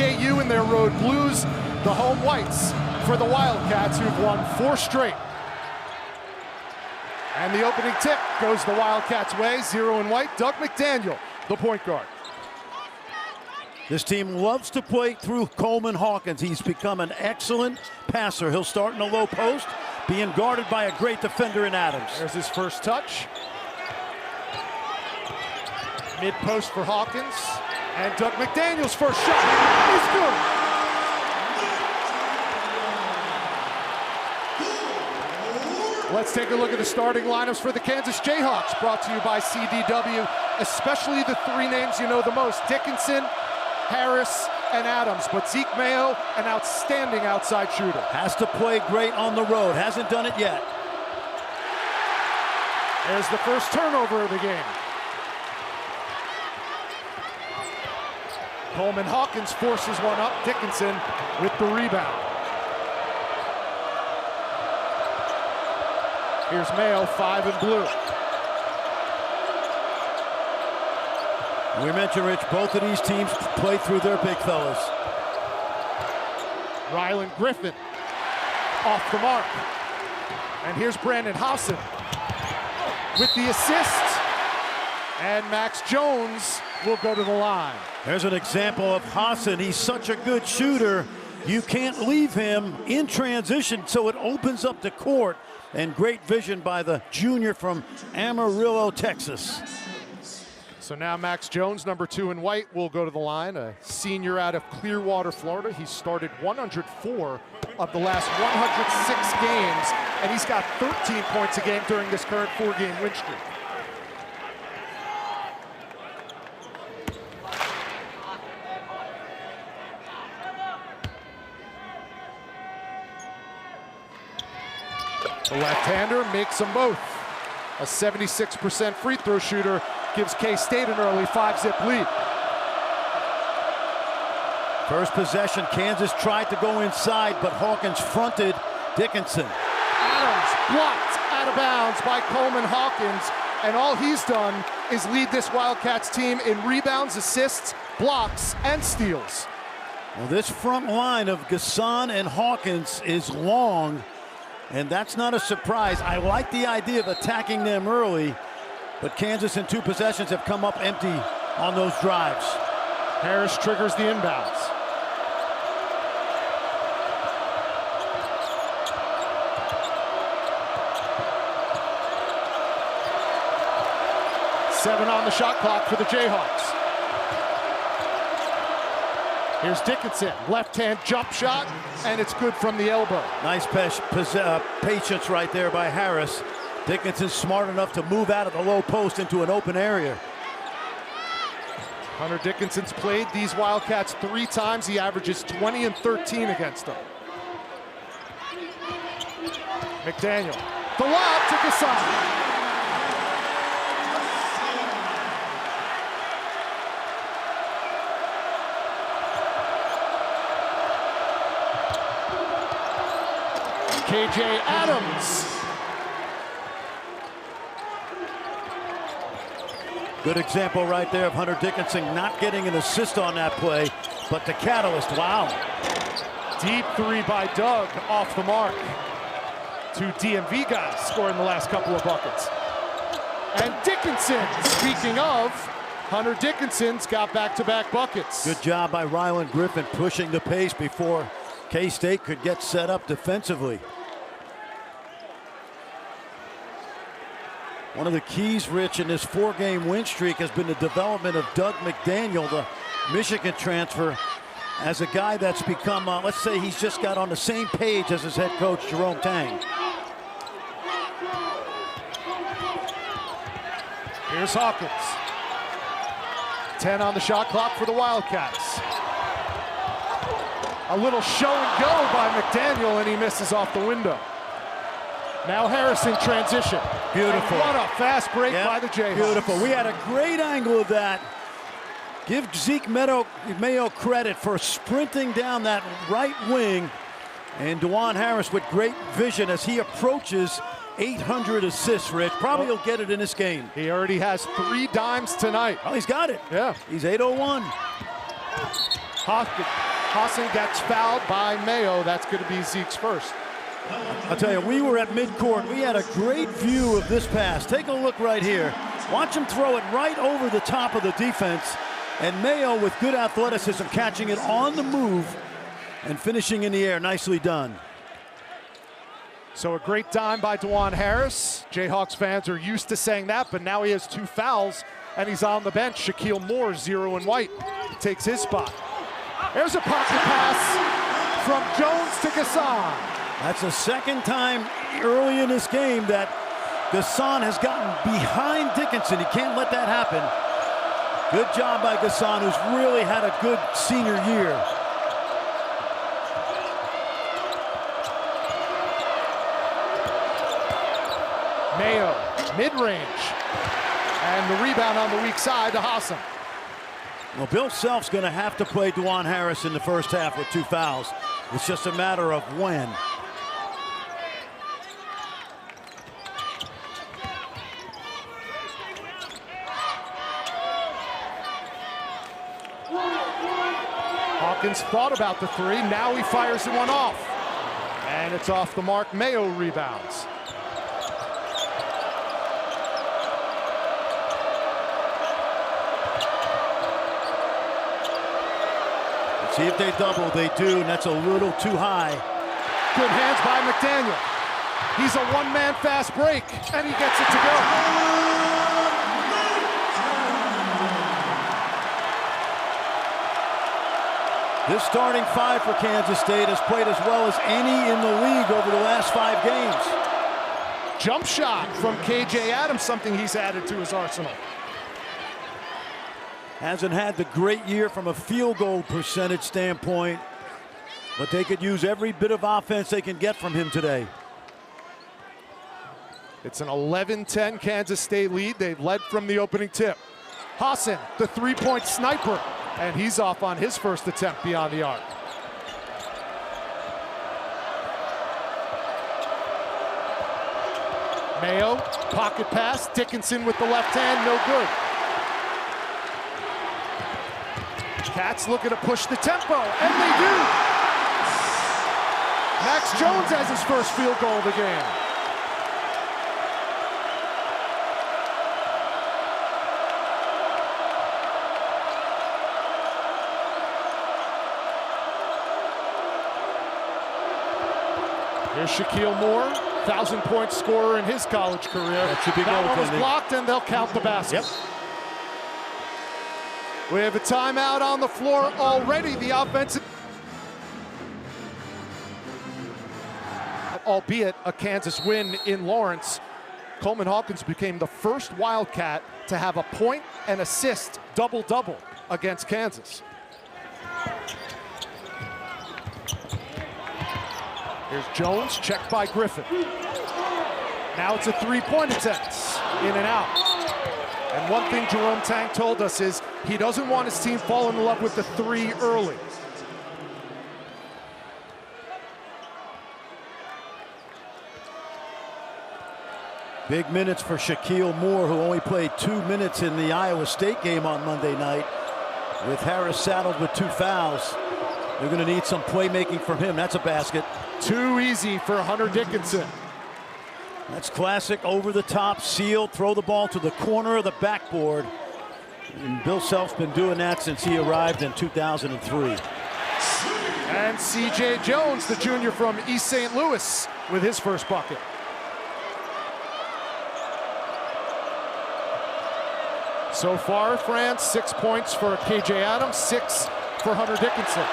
KU in their road blues, the home whites for the Wildcats, who've won 4 straight. And the opening tip goes the Wildcats' way, 0 and white. Doug McDaniel, the point guard. This team loves to play through Coleman Hawkins. He's become an excellent passer. He'll start in the low post, being guarded by a great defender in Adams. There's his first touch. Mid-post for Hawkins. And Doug McDaniel's first shot is good. Let's take a look at the starting lineups for the Kansas Jayhawks, brought to you by CDW, especially the 3 names you know the most: Dickinson, Harris, and Adams. But Zeke Mayo, an outstanding outside shooter. Has to play great on the road. Hasn't done it yet. There's the first turnover of the game. Coleman Hawkins forces one up. Dickinson with the rebound. Here's Mayo, 5 and blue. We mentioned, Rich, both of these teams play through their big fellas. Rylan Griffin off the mark. And here's Brandon Hobson with the assist. And Max Jones will go to the line. There's an example of Hassan. He's such a good shooter. You can't leave him in transition, so it opens up the court. And great vision by the junior from Amarillo, Texas. So now Max Jones, number 2 in white, will go to the line. A senior out of Clearwater, Florida. He started 104 of the last 106 games, and he's got 13 points a game during this current 4-game win streak. The left-hander makes them both. A 76% free throw shooter gives K-State an early 5-zip lead. First possession, Kansas tried to go inside, but Hawkins fronted Dickinson. Adams blocked out of bounds by Coleman Hawkins, and all he's done is lead this Wildcats team in rebounds, assists, blocks, and steals. Well, this front line of Gasson and Hawkins is long, and that's not a surprise. I like the idea of attacking them early, but Kansas in 2 possessions have come up empty on those drives. Harris triggers the inbounds. Seven on the shot clock for the Jayhawks. Here's Dickinson, left-hand jump shot, and it's good from the elbow. Nice patience right there by Harris. Dickinson's smart enough to move out of the low post into an open area. Hunter Dickinson's played these Wildcats 3 times. He averages 20 and 13 against them. McDaniel, the lob to Gasson. KJ Adams. Good example right there of Hunter Dickinson not getting an assist on that play, but the catalyst, wow. Deep 3 by Doug, off the mark. 2 DMV guys scoring the last couple of buckets. And Dickinson, speaking of, Hunter Dickinson's got back-to-back buckets. Good job by Rylan Griffin pushing the pace before K-State could get set up defensively. One of the keys, Rich, in this 4-game win streak has been the development of Doug McDaniel, the Michigan transfer, as a guy that's become, let's say he's just got on the same page as his head coach, Jerome Tang. Here's Hawkins. 10 on the shot clock for the Wildcats. A little show and go by McDaniel, and he misses off the window. Now Harris in transition. Beautiful. And what a fast break by the Jayhawks. Beautiful. We had a great angle of that. Give Zeke Mayo credit for sprinting down that right wing. And DeJuan Harris with great vision as he approaches 800 assists, Rich. Probably he'll get it in this game. He already has 3 dimes tonight. Oh, he's got it. Yeah. He's 801. Hawkins Hassan gets fouled by Mayo. That's going to be Zeke's first. I'll tell you, we were at midcourt. We had a great view of this pass. Take a look right here. Watch him throw it right over the top of the defense. And Mayo, with good athleticism, catching it on the move and finishing in the air. Nicely done. So a great dime by DeJuan Harris. Jayhawks fans are used to saying that, but now he has 2 fouls, and he's on the bench. Shaquille Moore, 0 and white, takes his spot. There's a pocket pass from Jones to Gasson. That's the second time early in this game that Gasson has gotten behind Dickinson. He can't let that happen. Good job by Gasson, who's really had a good senior year. Mayo, mid-range. And the rebound on the weak side to Hassan. Well, Bill Self's going to have to play DeJuan Harris in the first half with 2 fouls. It's just a matter of when. Hawkins thought about the 3. Now he fires the one off. And it's off the mark. Mayo rebounds. See if they double. They do, and that's a little too high. Good hands by McDaniel. He's a one-man fast break, and he gets it to go. This starting 5 for Kansas State has played as well as any in the league over the last 5 games. Jump shot from KJ Adams, something he's added to his arsenal. Hasn't had the great year from a field goal percentage standpoint, but they could use every bit of offense they can get from him today. It's an 11-10 Kansas State lead. They led from the opening tip. Hassan, the 3-point sniper, and he's off on his first attempt beyond the arc. Mayo, pocket pass, Dickinson with the left hand, no good. Cats looking to push the tempo, and they do. Max Jones has his first field goal of the game. Here's Shaquille Moore, 1,000-point scorer in his college career. That one was blocked, and they'll count the basket. Yep. We have a timeout on the floor already. The offensive, albeit a Kansas win in Lawrence, Coleman Hawkins became the first Wildcat to have a point and assist double-double against Kansas. Here's Jones, checked by Griffin. Now it's a 3-point attempt, in and out. And one thing Jerome Tang told us is he doesn't want his team falling in love with the 3 early. Big minutes for Shaquille Moore, who only played 2 minutes in the Iowa State game on Monday night. With Harris saddled with 2 fouls, they're going to need some playmaking from him. That's a basket. Too easy for Hunter Dickinson. That's classic over-the-top seal, throw the ball to the corner of the backboard. And Bill Self's been doing that since he arrived in 2003. And C.J. Jones, the junior from East St. Louis, with his first bucket. So far, France, 6 points for KJ Adams, 6 for Hunter Dickinson.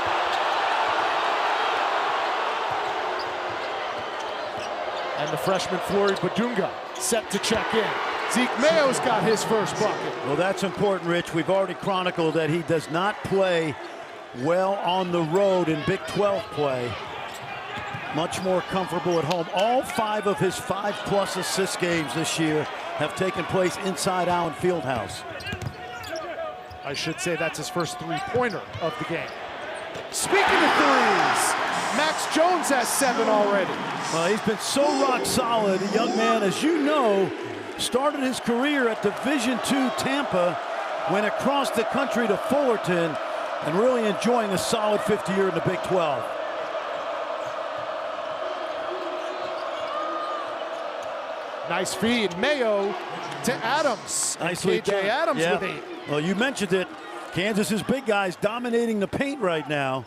And the freshman Flory Badunga set to check in. Zeke Mayo's got his first bucket. Well, that's important, Rich. We've already chronicled that he does not play well on the road in Big 12 play. Much more comfortable at home. All 5 of his 5+ assist games this year have taken place inside Allen Fieldhouse. I should say that's his first 3-pointer of the game. Speaking of threes, Max Jones has 7 already. Well, he's been so rock solid. A young man, as you know, started his career at Division II Tampa, went across the country to Fullerton, and really enjoying a solid 50 year in the Big 12. Nice feed. Mayo to Adams. Nicely KJ done. Adams Yeah. with 8. Well, you mentioned it. Kansas's big guys dominating the paint right now.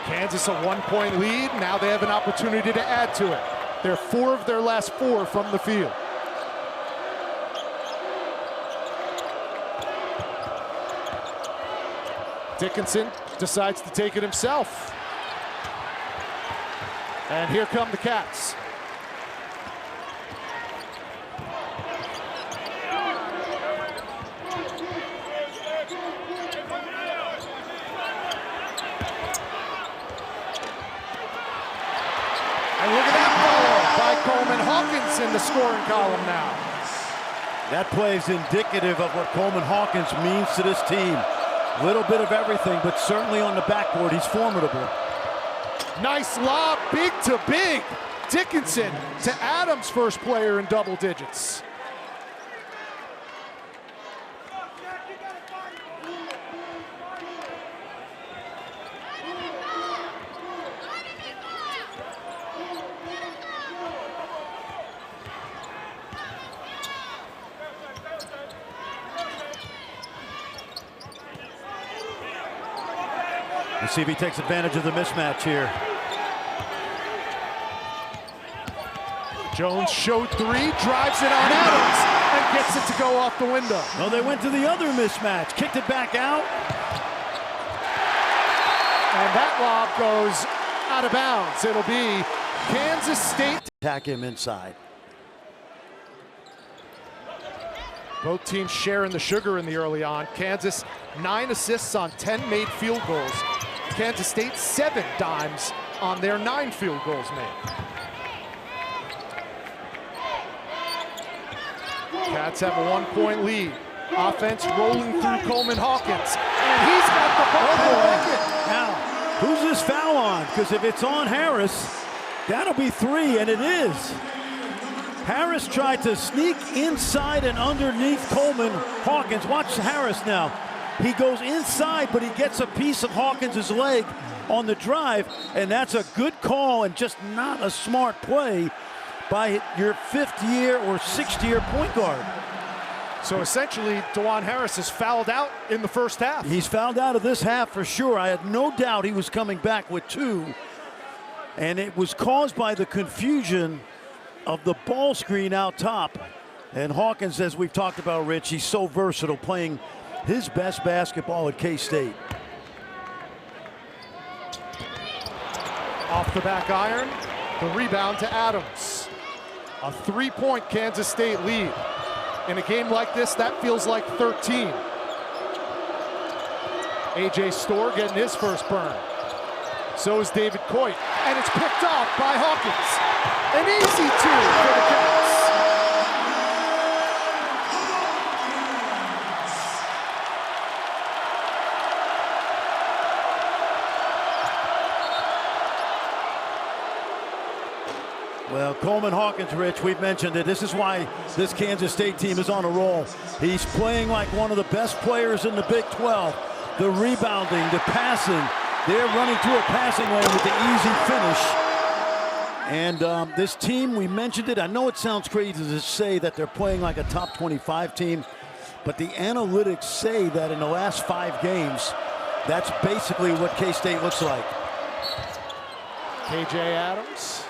Kansas a 1-point lead. Now they have an opportunity to add to it. They're 4 of their last 4 from the field. Dickinson decides to take it himself. And here come the Cats. And look at that follow by Coleman Hawkins in the scoring column now. That play is indicative of what Coleman Hawkins means to this team. Little bit of everything, but certainly on the backboard, he's formidable. Nice lob, big to big. Dickinson to Adams, first player in double digits. Let's see if he takes advantage of the mismatch here. Jones showed 3, drives it on Adams, and gets it to go off the window. No, they went to the other mismatch, kicked it back out. And that lob goes out of bounds. It'll be Kansas State. Attack him inside. Both teams sharing the sugar in the early on. Kansas, 9 assists on 10 made field goals. Kansas State, 7 dimes on their 9 field goals made. Cats have a 1-point lead. Offense rolling through Coleman Hawkins. And he's got the ball. Now, who's this foul on? Because if it's on Harris, that'll be 3, and it is. Harris tried to sneak inside and underneath Coleman Hawkins. Watch Harris now. He goes inside, but he gets a piece of Hawkins' leg on the drive, and that's a good call and just not a smart play by your 5th-year or 6th-year point guard. So essentially, DeJuan Harris is fouled out in the first half. He's fouled out of this half for sure. I had no doubt he was coming back with 2, and it was caused by the confusion of the ball screen out top. And Hawkins, as we've talked about, Rich, he's so versatile, playing his best basketball at K-State. Off the back iron, the rebound to Adams. A 3-point Kansas State lead. In a game like this, that feels like 13. A.J. Storr getting his first burn. So is David Coit, and it's picked off by Hawkins. An easy 2 for the Cats. Well, Coleman Hawkins, Rich, we've mentioned it. This is why this Kansas State team is on a roll. He's playing like one of the best players in the Big 12. The rebounding, the passing. They're running through a passing lane with the easy finish. And this team, we mentioned it. I know it sounds crazy to say that they're playing like a top 25 team, but the analytics say that in the last 5 games, that's basically what K-State looks like. KJ Adams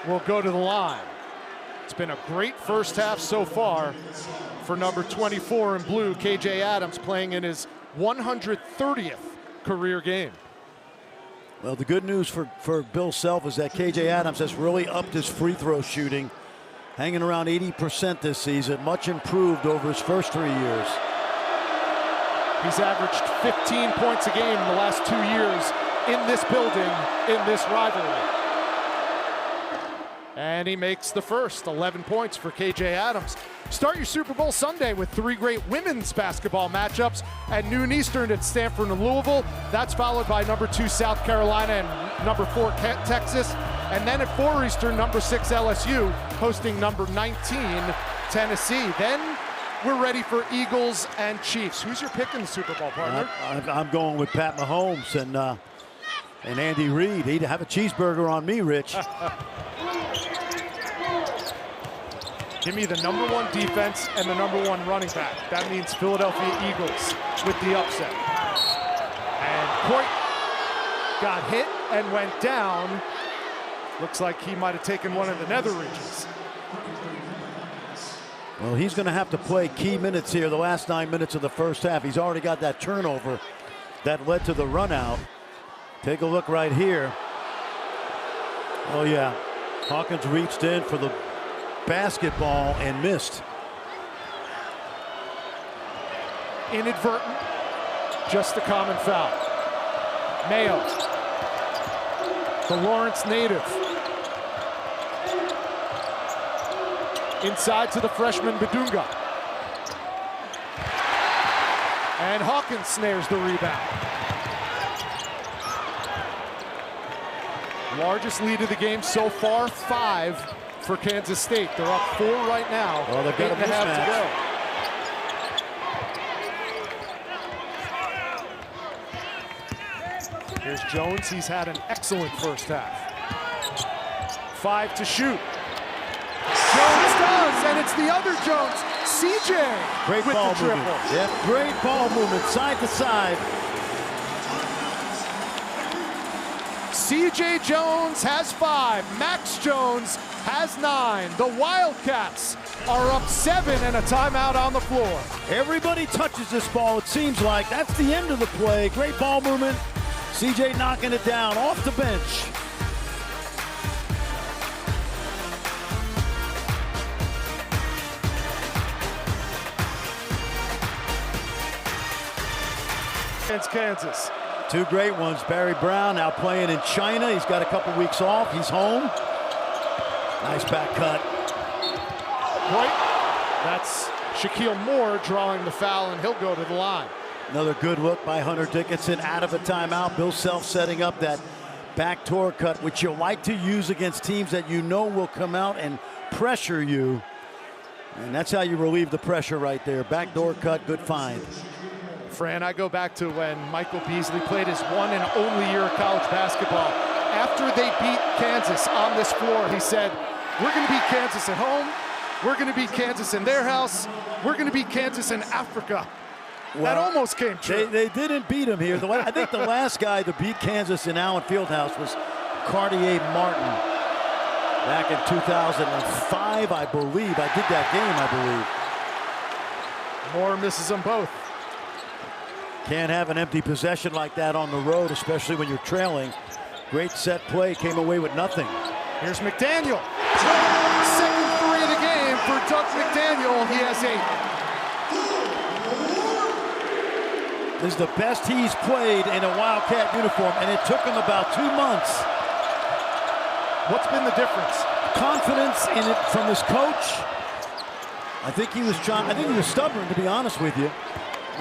will go to the line. It's been a great first half so far for number 24 in blue, KJ Adams, playing in his 130th career game. Well, the good news for Bill Self is that KJ Adams has really upped his free throw shooting, hanging around 80% this season, much improved over his first 3 years. He's averaged 15 points a game in the last 2 years in this building, in this rivalry. And he makes the first, 11 points for KJ Adams. Start your Super Bowl Sunday with 3 great women's basketball matchups at noon Eastern at Stanford and Louisville. That's followed by number 2 South Carolina and number 4 Texas. And then at 4 Eastern, number 6 LSU hosting number 19 Tennessee. Then we're ready for Eagles and Chiefs. Who's your pick in the Super Bowl, partner? I'm going with Pat Mahomes and Andy Reid. He'd have a cheeseburger on me, Rich. Give me the number 1 defense and the number 1 running back. That means Philadelphia Eagles with the upset. And Coit got hit and went down. Looks like he might have taken one of the nether regions. Well, he's going to have to play key minutes here the last 9 minutes of the first half. He's already got that turnover that led to the run out. Take a look right here. Oh, yeah. Hawkins reached in for the basketball and missed. Inadvertent, just a common foul. Mayo, the Lawrence native. Inside to the freshman Badunga. And Hawkins snares the rebound. Largest lead of the game so far, 5 for Kansas State. They're up 4 right now. Well, they've got a mismatch. To go. Here's Jones. He's had an excellent first half. 5 to shoot. Jones does, and it's the other Jones, CJ, great with ball the triple. movement. Yep, great ball movement, side to side. CJ Jones has 5. Max Jones has 9. The Wildcats are up 7 and a timeout on the floor. Everybody touches this ball, it seems like. That's the end of the play. Great ball movement. CJ knocking it down off the bench. Against Kansas. 2 great ones. Barry Brown now playing in China. He's got a couple weeks off. He's home. Nice back cut. Right. That's Shaquille Moore drawing the foul, and he'll go to the line. Another good look by Hunter Dickinson out of a timeout. Bill Self setting up that backdoor cut, which you like to use against teams that you know will come out and pressure you. And that's how you relieve the pressure right there. Backdoor cut, good find. Fran, I go back to when Michael Beasley played his 1 and only year of college basketball. After they beat Kansas on this floor, he said, we're going to beat Kansas at home. We're going to beat Kansas in their house. We're going to beat Kansas in Africa. Well, that almost came true. They didn't beat him here. I think the last guy to beat Kansas in Allen Fieldhouse was Cartier Martin back in 2005, I believe. I did that game, I believe. Moore misses them both. Can't have an empty possession like that on the road, especially when you're trailing. Great set play, came away with nothing. Here's McDaniel. Second 3 of the game for Doug McDaniel. He has 8. This is the best he's played in a Wildcat uniform, and it took him about 2 months. What's been the difference? Confidence in it from his coach. I think he was stubborn, to be honest with you.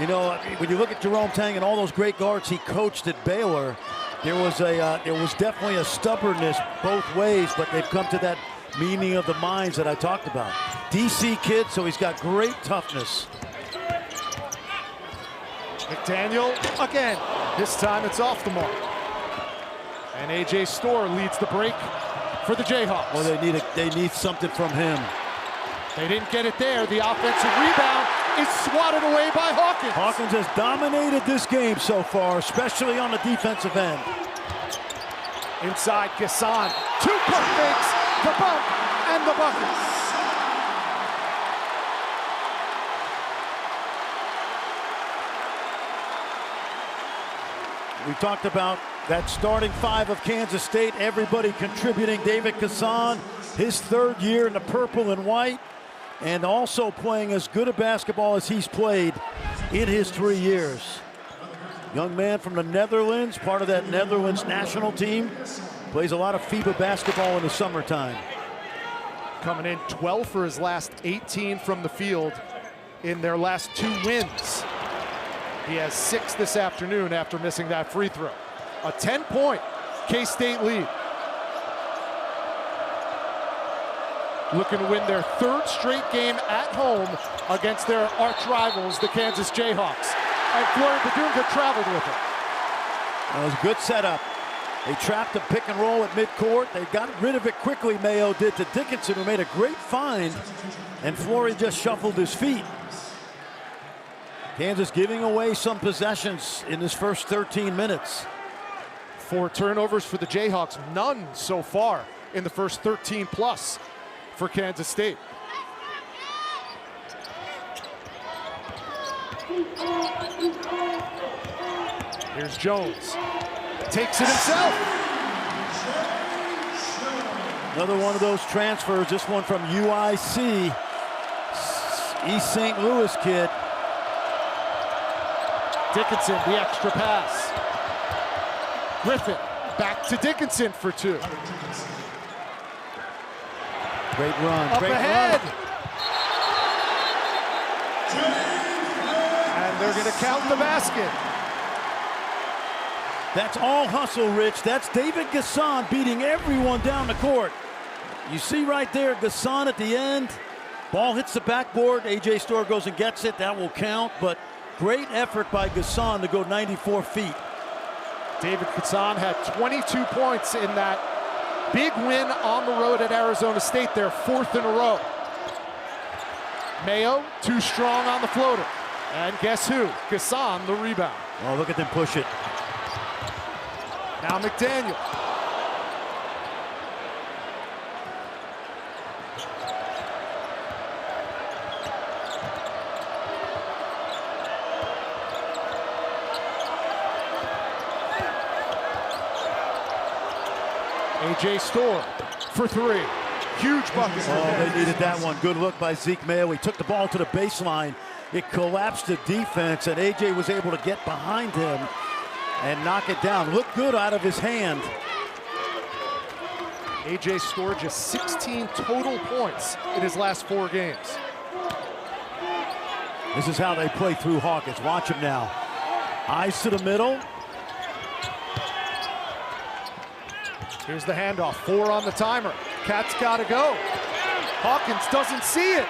You know, when you look at Jerome Tang and all those great guards he coached at Baylor, there was definitely a stubbornness both ways, but they've come to that meaning of the minds that I talked about. DC kid, so he's got great toughness. McDaniel again. This time it's off the mark. And A.J. Storr leads the break for the Jayhawks. Well, they need something from him. They didn't get it there. The offensive rebound is swatted away by Hawkins. Hawkins has dominated this game so far, especially on the defensive end. Inside Gassan. 2 pump fakes, the bump, and the bucket. We talked about that starting 5 of Kansas State, everybody contributing. David Gassan, his 3rd year in the purple and white, and also playing as good a basketball as he's played in his 3 years. Young man from the Netherlands, part of that Netherlands national team, plays a lot of FIBA basketball in the summertime. Coming in 12 for his last 18 from the field in their last 2 wins. He has 6 this afternoon after missing that free throw. A 10-point K-State lead. looking to win their 3rd straight game at home against their arch rivals, the Kansas Jayhawks. And Florida Bethune traveled with it. That was a good setup. They trapped a pick and roll at midcourt. They got rid of it quickly, Mayo did, to Dickinson, who made a great find, and Flory just shuffled his feet. Kansas giving away some possessions in this first 13 minutes. 4 turnovers for the Jayhawks, none so far in the first 13 plus for Kansas State. Here's Jones, takes it himself. Another one of those transfers, this one from UIC, East St. Louis kid. Dickinson, the extra pass. Griffin, back to Dickinson for 2. Great run, Up great ahead. run. And they're gonna count the basket. That's all hustle, Rich. That's David Gasson beating everyone down the court. You see right there, Gasson at the end. Ball hits the backboard. A.J. Storr goes and gets it. That will count, but great effort by Gasson to go 94 feet. David Gasson had 22 points in that big win on the road at Arizona State, their 4th in a row. Mayo, too strong on the floater. And guess who? Gasson, the rebound. Oh, look at them push it. Now McDaniel. A.J. Storr for 3. Huge bucket. Oh, they needed that one. Good look by Zeke Mayo. He took the ball to the baseline. It collapsed the defense, and A.J. was able to get behind him and knock it down. Looked good out of his hand. A.J. Storr just 16 total points in his last 4 games. This is how they play through Hawkins. Watch him now. Eyes to the middle. Here's the handoff, 4 on the timer. Cat's gotta go. Hawkins doesn't see it.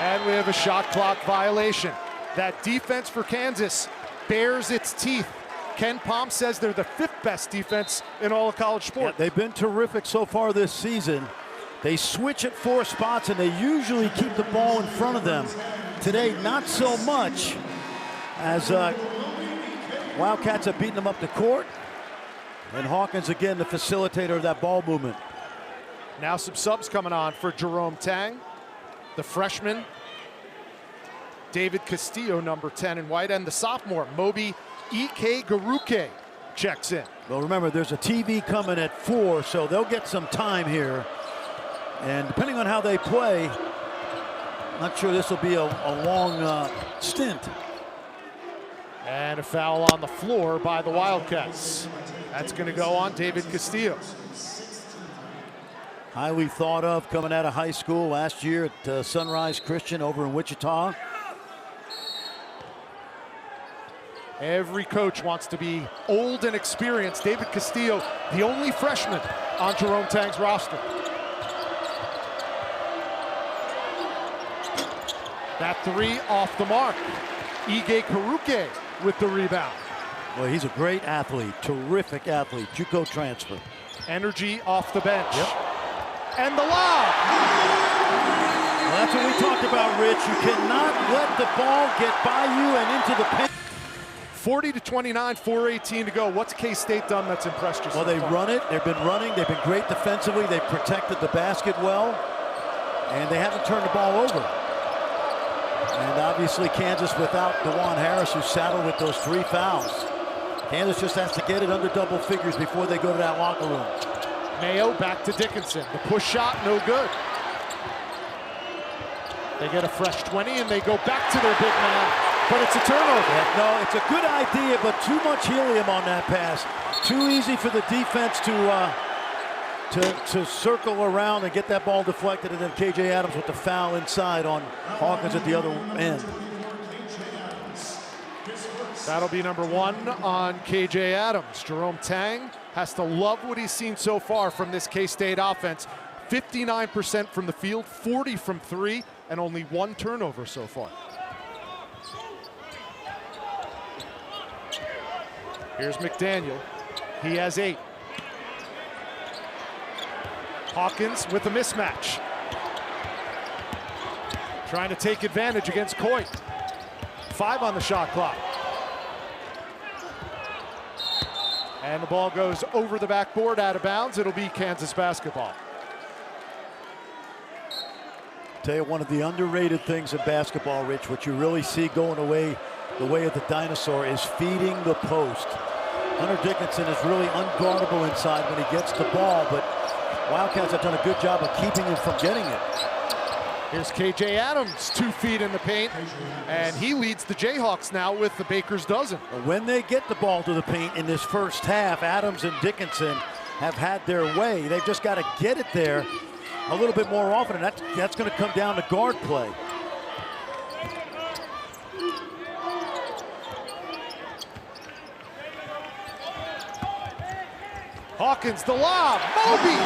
And we have a shot clock violation. That defense for Kansas bears its teeth. Ken Pom says they're the 5th best defense in all of college sports. Yeah, they've been terrific so far this season. They switch at 4 spots, and they usually keep the ball in front of them. Today, not so much, as Wildcats have beaten them up the court. And Hawkins, again, the facilitator of that ball movement. Now some subs coming on for Jerome Tang, the freshman. David Castillo, number 10 in white, and the sophomore, Moby E.K. Garuke, checks in. Well, remember, there's a TV coming at 4, so they'll get some time here. And depending on how they play, I'm not sure this will be a long stint. And a foul on the floor by the Wildcats. That's going to go on David Castillo. Highly thought of coming out of high school last year at Sunrise Christian over in Wichita. Every coach wants to be old and experienced. David Castillo, the only freshman on Jerome Tang's roster. That 3 off the mark. Ige Karuke with the rebound. Well, he's a great athlete, terrific athlete, JUCO transfer. Energy off the bench. Yep. And the lob. Well, that's what we talked about, Rich. You cannot let the ball get by you and into the paint. 40-29, 4:18 to go. What's K-State done that's impressed you so Well, they far? run it. They've been running. They've been great defensively. They've protected the basket well. And they haven't turned the ball over. And obviously Kansas without DeJuan Harris, who saddled with those 3 fouls. Kansas just has to get it under double figures before they go to that locker room. Mayo back to Dickinson. The push shot, no good. They get a fresh 20 and they go back to their big man, but it's a turnover. Yeah, no, it's a good idea, but too much helium on that pass. Too easy for the defense to circle around and get that ball deflected, and then K.J. Adams with the foul inside on Hawkins at the other end. That'll be number 1 on K.J. Adams. Jerome Tang has to love what he's seen so far from this K-State offense. 59% from the field, 40 from three, and only 1 turnover so far. Here's McDaniel. He has 8. Hawkins with a mismatch. Trying to take advantage against Coit. 5 on the shot clock. And the ball goes over the backboard, out of bounds. It'll be Kansas basketball. Tell you, one of the underrated things in basketball, Rich, what you really see going away the way of the dinosaur, is feeding the post. Hunter Dickinson is really unguardable inside when he gets the ball, but Wildcats have done a good job of keeping him from getting it. Here's KJ Adams, 2 feet in the paint, and he leads the Jayhawks now with the baker's dozen. When they get the ball to the paint in this first half, Adams and Dickinson have had their way. They've just got to get it there a little bit more often, and that's going to come down to guard play. Hawkins, the lob, Moby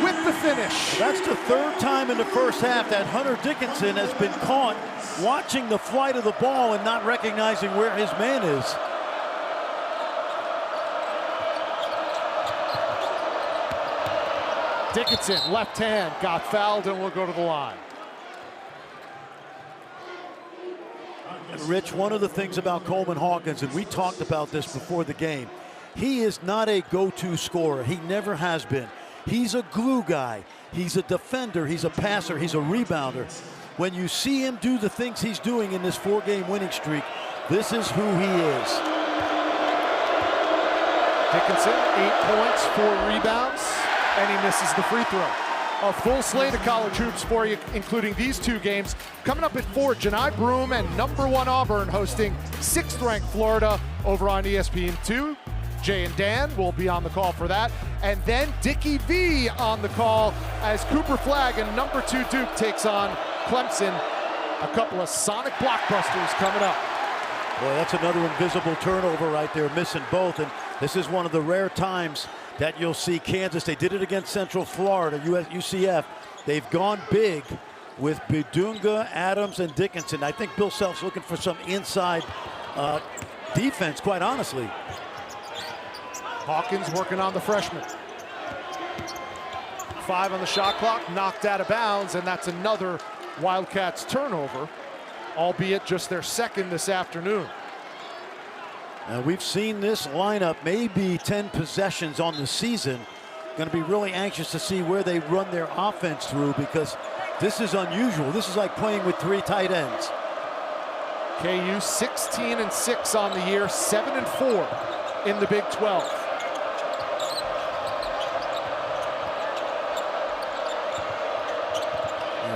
with the finish. That's the 3rd time in the first half that Hunter Dickinson has been caught watching the flight of the ball and not recognizing where his man is. Dickinson, left hand, got fouled and will go to the line. Rich, one of the things about Coleman Hawkins, and we talked about this before the game, he is not a go-to scorer. He never has been. He's a glue guy. He's a defender. He's a passer. He's a rebounder. When you see him do the things he's doing in this 4-game winning streak, this is who he is. Dickinson, 8 points, 4 rebounds, and he misses the free throw. A full slate of college hoops for you, including these 2 games. Coming up at 4, Janai Broome and #1 Auburn hosting 6th-ranked Florida over on ESPN2. Jay and Dan will be on the call for that. And then Dickie V on the call as Cooper Flagg and #2 Duke takes on Clemson. A couple of sonic blockbusters coming up. Boy, that's another invisible turnover right there, missing both. And this is one of the rare times that you'll see Kansas. They did it against Central Florida, UCF. They've gone big with Bidunga, Adams, and Dickinson. I think Bill Self's looking for some inside defense, quite honestly. Hawkins working on the freshman. 5 on the shot clock, knocked out of bounds, and that's another Wildcats turnover, albeit just their 2nd this afternoon. We've seen this lineup maybe 10 possessions on the season. Going to be really anxious to see where they run their offense through, because this is unusual. This is like playing with 3 tight ends. KU 16-6 on the year, 7-4 in the Big 12.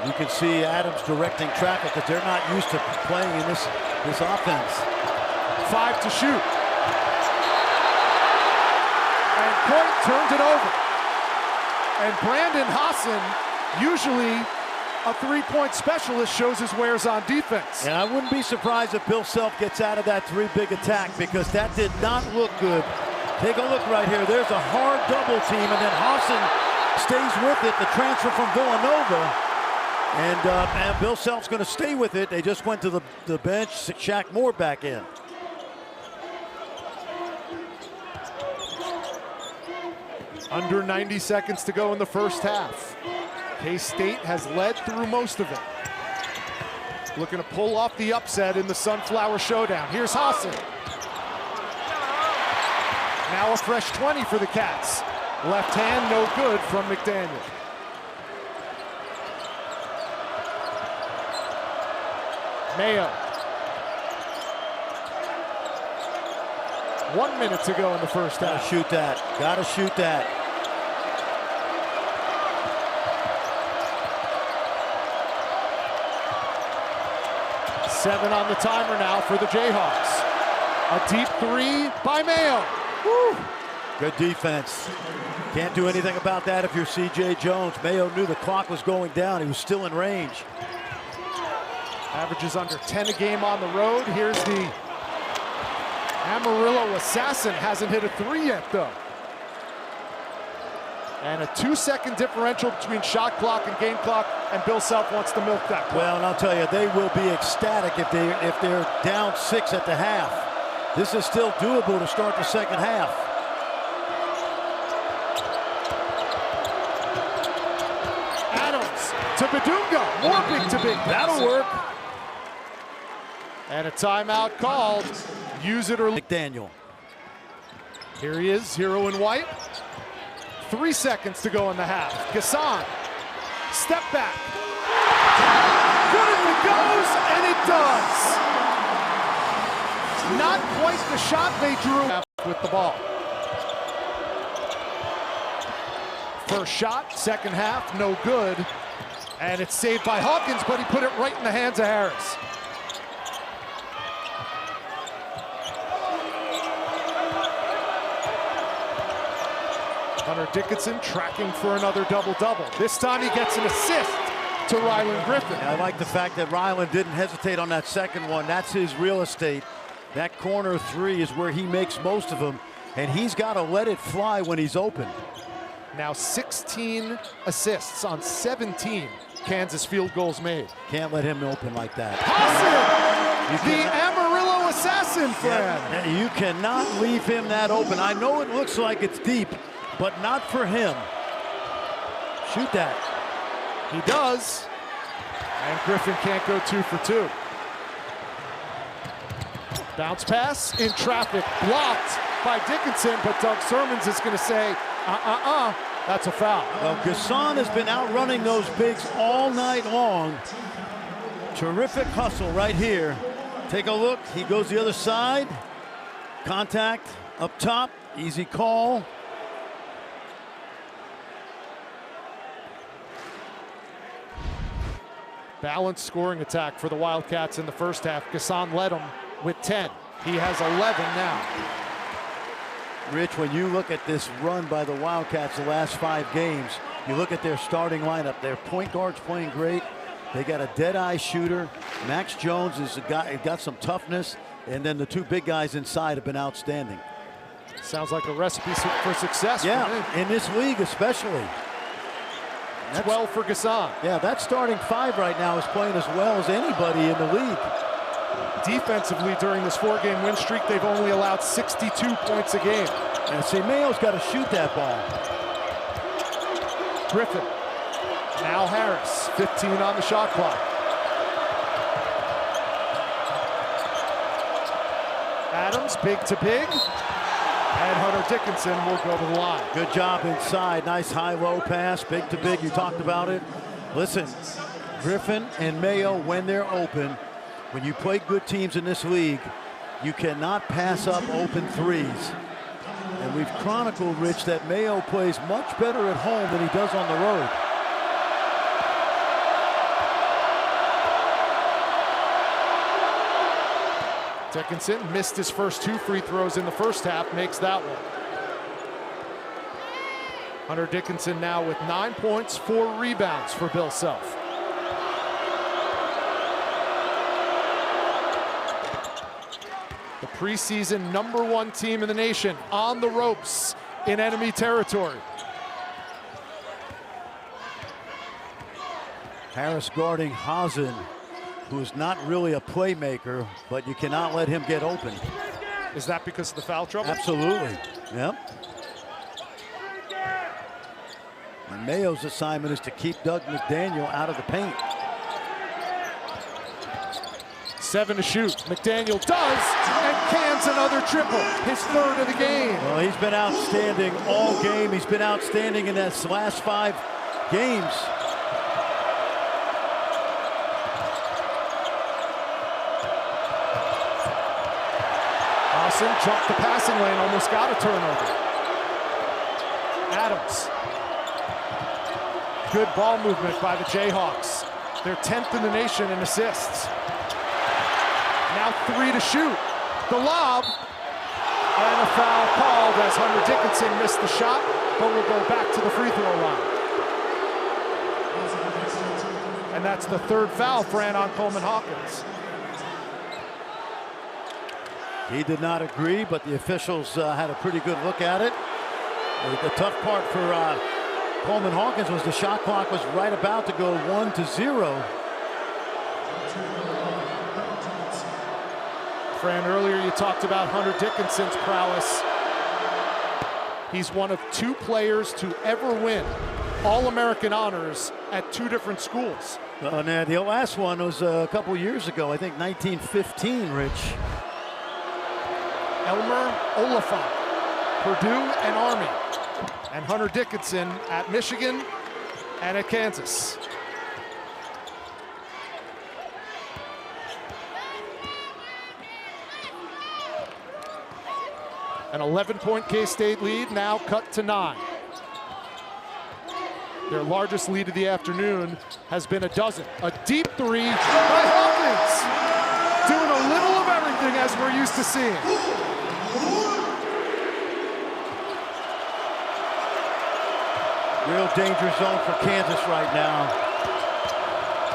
You can see Adams directing traffic because they're not used to playing in this offense. 5 to shoot. And Coit turns it over. And Brandon Hassan, usually a 3-point specialist, shows his wares on defense. And I wouldn't be surprised if Bill Self gets out of that 3-big attack, because that did not look good. Take a look right here. There's a hard double team, and then Hassan stays with it, the transfer from Villanova. And Bill Self's going to stay with it. They just went to the bench. Shaq Moore back in. Under 90 seconds to go in the first half. K-State has led through most of it. Looking to pull off the upset in the Sunflower Showdown. Here's Hassan. Now a fresh 20 for the Cats. Left hand, no good from McDaniel. Mayo. 1 minute to go in the first half. Gotta shoot that. Gotta shoot that. Seven on the timer now for the Jayhawks. A deep 3 by Mayo. Woo. Good defense. Can't do anything about that if you're C.J. Jones. Mayo knew the clock was going down. He was still in range. Averages under 10 a game on the road. Here's the Amarillo assassin. Hasn't hit a 3 yet, though. And a 2-second differential between shot clock and game clock, and Bill Self wants to milk that clock. Well, and I'll tell you, they will be ecstatic if they're down 6 at the half. This is still doable to start the second half. Adams to Badunga, more big to big. That'll work. And a timeout called. Use it or McDaniel. Here he is, hero in white. 3 seconds to go in the half. Gasson, step back. Good if it goes, and it does. Not quite the shot they drew with the ball. First shot, second half, no good. And it's saved by Hawkins, but he put it right in the hands of Harris. Hunter Dickinson tracking for another double-double. This time he gets an assist to Ryland Griffin. I like the fact that Ryland didn't hesitate on that second one. That's his real estate. That corner three is where he makes most of them, and he's got to let it fly when he's open. Now 16 assists on 17 Kansas field goals made. Can't let him open like that. Hassan, the Amarillo assassin, Fran. Yeah, you cannot leave him that open. I know it looks like it's deep, but not for him. Shoot that. He does. And Griffin can't go 2 for 2. Bounce pass in traffic, blocked by Dickinson, but Doug Sermons is going to say, that's a foul. Well, Gasson has been outrunning those bigs all night long. Terrific hustle right here. Take a look, he goes the other side. Contact up top, easy call. Balanced scoring attack for the Wildcats in the first half. Gasson led them with 10. He has 11 now. Rich, when you look at this run by the Wildcats the last 5 games, you look at their starting lineup. Their point guard's playing great. They got a dead-eye shooter. Max Jones has got some toughness, and then the 2 big guys inside have been outstanding. Sounds like a recipe for success. Yeah, in this league especially. 12 for Gasson. Yeah, that starting 5 right now is playing as well as anybody in the league. Defensively, during this 4-game win streak, they've only allowed 62 points a game. And see, Mayo's got to shoot that ball. Griffin. Now Harris, 15 on the shot clock. Adams, big to big. And Hunter Dickinson will go to the line. Good job inside. Nice high-low pass, big to big. You talked about it. Listen, Griffin and Mayo, when they're open, when you play good teams in this league, you cannot pass up open threes. And we've chronicled, Rich, that Mayo plays much better at home than he does on the road. Dickinson missed his first 2 free throws in the first half, makes that one. Hunter Dickinson now with 9 points, 4 rebounds for Bill Self. The preseason #1 team in the nation on the ropes in enemy territory. Harris guarding Hazen, who is not really a playmaker, but you cannot let him get open. Is that because of the foul trouble? Absolutely. Yep. And Mayo's assignment is to keep Doug McDaniel out of the paint. 7 to shoot. McDaniel does, and cans another triple. His 3rd of the game. Well, he's been outstanding all game. He's been outstanding in his last 5 games. Austin jumped the passing lane, almost got a turnover. Adams. Good ball movement by the Jayhawks. They're 10th in the nation in assists. Now 3 to shoot. The lob. And a foul called as Hunter Dickinson missed the shot, but will go back to the free throw line. And that's the 3rd foul for Coleman Hawkins. He did not agree, but the officials had a pretty good look at it. The tough part for Coleman Hawkins was the shot clock was right about to go 1-0. Fran, earlier you talked about Hunter Dickinson's prowess. He's one of 2 players to ever win All-American honors at 2 different schools. Now the last one was a couple years ago, I think 1915, Rich. Elmer Oliphant, Purdue and Army. And Hunter Dickinson at Michigan and at Kansas. An 11-point K-State lead, now cut to 9. Their largest lead of the afternoon has been a dozen. A deep 3 by Hawkins. Doing a little of everything as we're used to seeing. Real danger zone for Kansas right now.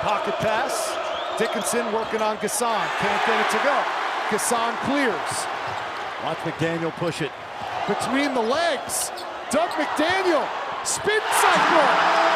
Pocket pass. Dickinson working on Gasson. Can't get it to go. Gasson clears. Watch McDaniel push it. Between the legs. Doug McDaniel. Spin cycle.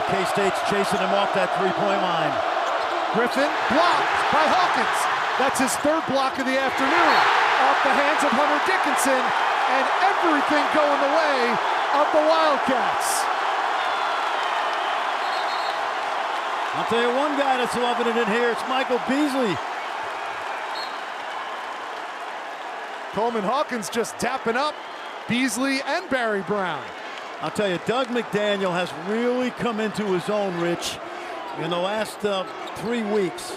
K-State's chasing him off that three-point line. Griffin blocked by Hawkins. That's his 3rd block of the afternoon. Off the hands of Hunter Dickinson, and everything going the way of the Wildcats. I'll tell you one guy that's loving it in here, it's Michael Beasley. Coleman Hawkins just tapping up Beasley and Barry Brown. I'll tell you, Doug McDaniel has really come into his own, Rich, in the last 3 weeks.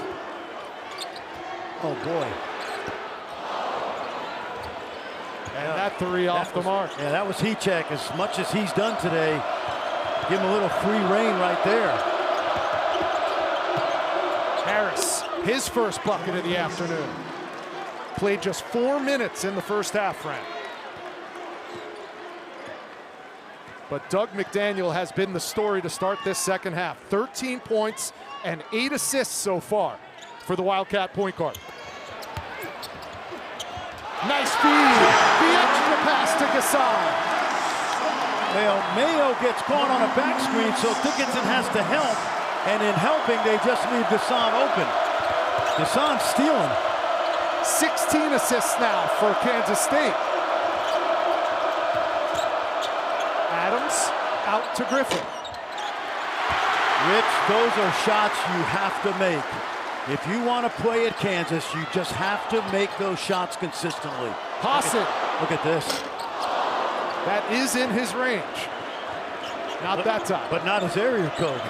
Oh, boy. And that 3 off the mark. Yeah, that was heat check. As much as he's done today, give him a little free rein right there. Harris, his first bucket of the afternoon. Played just 4 minutes in the first half, Frank. But Doug McDaniel has been the story to start this second half. 13 points and 8 assists so far for the Wildcat point guard. Nice feed. The extra pass to Gasson. Well, Mayo gets caught on a back screen, so Dickinson has to help. And in helping, they just leave Gasson open. Gasson stealing. 16 assists now for Kansas State. Adams out to Griffin. Rich, those are shots you have to make. If you want to play at Kansas, you just have to make those shots consistently. Hassan. Look at this. That is in his range. Not that time. But not his area code.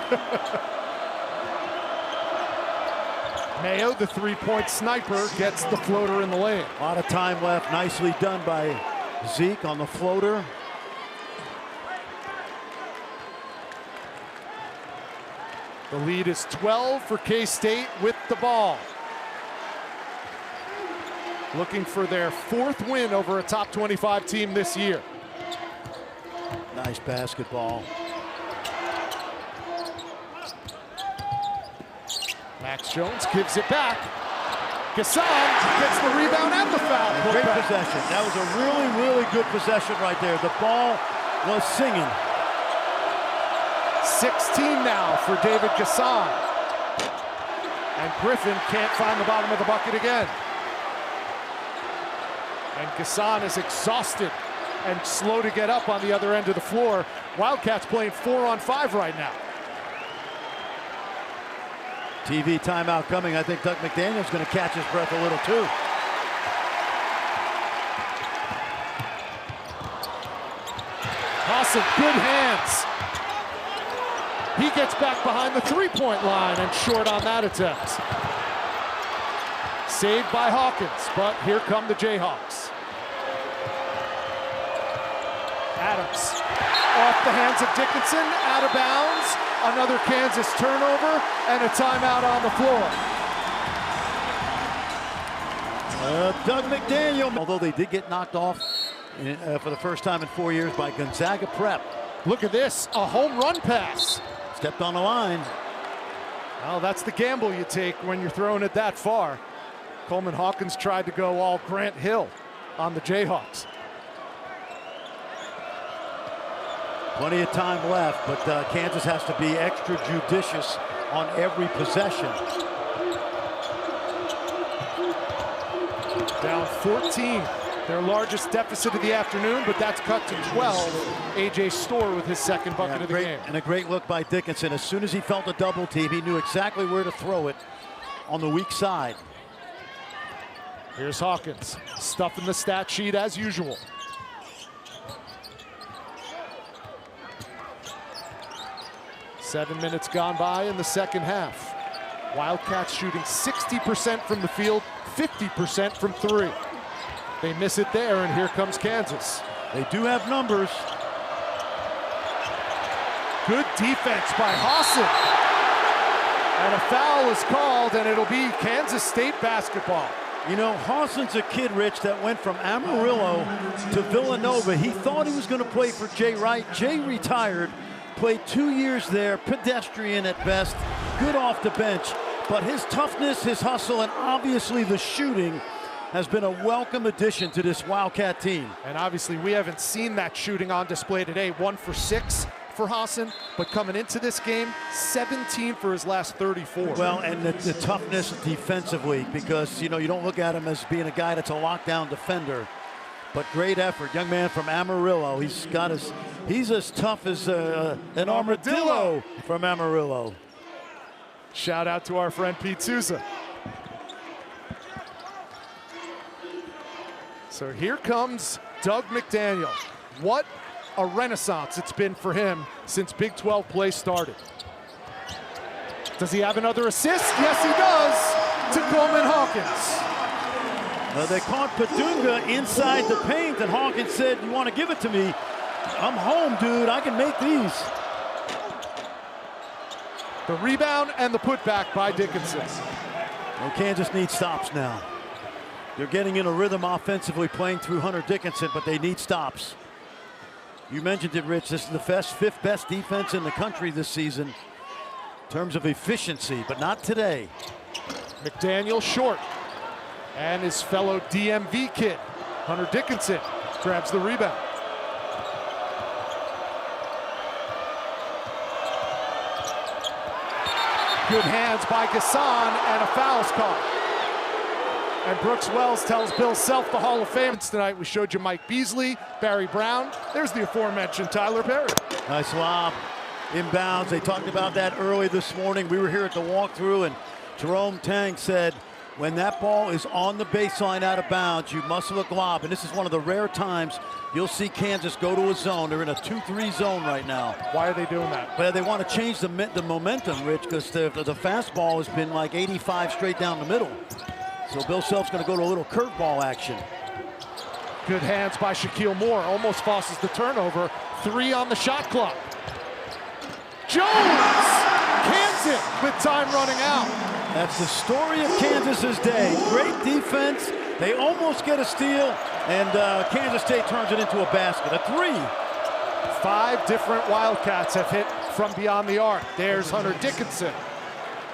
Mayo, the 3-point sniper, gets the floater in the lane. A lot of time left. Nicely done by Zeke on the floater. The lead is 12 for K-State with the ball. Looking for their 4th win over a top 25 team this year. Nice basketball. Max Jones gives it back. Gasson gets the rebound and the foul. Great possession. That was a really, really good possession right there. The ball was singing. 16 now for David Gasson. And Griffin can't find the bottom of the bucket again. And Gasson is exhausted and slow to get up on the other end of the floor. Wildcats playing 4-on-5 right now. TV timeout coming. I think Doug McDaniel's going to catch his breath a little too. Hassan, good hands. He gets back behind the 3-point line and short on that attempt. Saved by Hawkins, but here come the Jayhawks. Adams off the hands of Dickinson, out of bounds. Another Kansas turnover and a timeout on the floor. Doug McDaniel, although they did get knocked off for the first time in 4 years by Gonzaga Prep. Look at this, a home run pass. Stepped on the line. Well, that's the gamble you take when you're throwing it that far. Coleman Hawkins tried to go all Grant Hill on the Jayhawks. Plenty of time left, but Kansas has to be extra judicious on every possession. Down 14, their largest deficit of the afternoon, but that's cut to 12. A.J. Storr with his second bucket of the game. And a great look by Dickinson. As soon as he felt a double team, he knew exactly where to throw it on the weak side. Here's Hawkins, stuffing the stat sheet as usual. Seven minutes gone by in the second half. Wildcats shooting 60% from the field, 50% from three. They miss it there, and here comes Kansas. They do have numbers. Good defense by Hassan. And a foul is called, and it'll be Kansas State basketball. You know, Hassan's a kid, Rich, that went from Amarillo to Villanova. He thought he was going to play for Jay Wright. Jay retired, played 2 years there, pedestrian at best, good off the bench. But his toughness, his hustle, and obviously the shooting has been a welcome addition to this Wildcat team. And obviously we haven't seen that shooting on display today. 1 for 6 for Hassan, but coming into this game, 17 for his last 34. Well, and the toughness defensively, because, you know, you don't look at him as being a guy that's a lockdown defender, but great effort. Young man from Amarillo. He's as tough as an armadillo from Amarillo. Shout out to our friend Pete Souza. So here comes Doug McDaniel. What a renaissance it's been for him since Big 12 play started. Does he have another assist? Yes, he does, to Coleman Hawkins. They caught Padunga inside the paint, and Hawkins said, "You want to give it to me? I'm home, dude. I can make these." The rebound and the putback by Dickinson. Well, Kansas needs stops now. They're getting in a rhythm offensively, playing through Hunter Dickinson, but they need stops. You mentioned it, Rich. This is the fifth best defense in the country this season in terms of efficiency, but not today. McDaniel short. And his fellow DMV kid, Hunter Dickinson, grabs the rebound. Good hands by Gassan, and a foul's called. And Brooks Wells tells Bill Self, the Hall of Fame. Tonight we showed you Mike Beasley, Barry Brown. There's the aforementioned Tyler Perry. Nice lob, inbounds. They talked about that early this morning. We were here at the walkthrough, and Jerome Tang said, when that ball is on the baseline out of bounds, you must look lob. And this is one of the rare times you'll see Kansas go to a zone. They're in a 2-3 zone right now. Why are they doing that? But they want to change the momentum, Rich, because the fastball has been like 85 straight down the middle. So Bill Self's going to go to a little curveball action. Good hands by Shaquille Moore. Almost forces the turnover. 3 on the shot clock. Jones cans it with time running out. That's the story of Kansas's day. Great defense. They almost get a steal, and Kansas State turns it into a basket. A 3. 5 different Wildcats have hit from beyond the arc. There's Hunter Dickinson.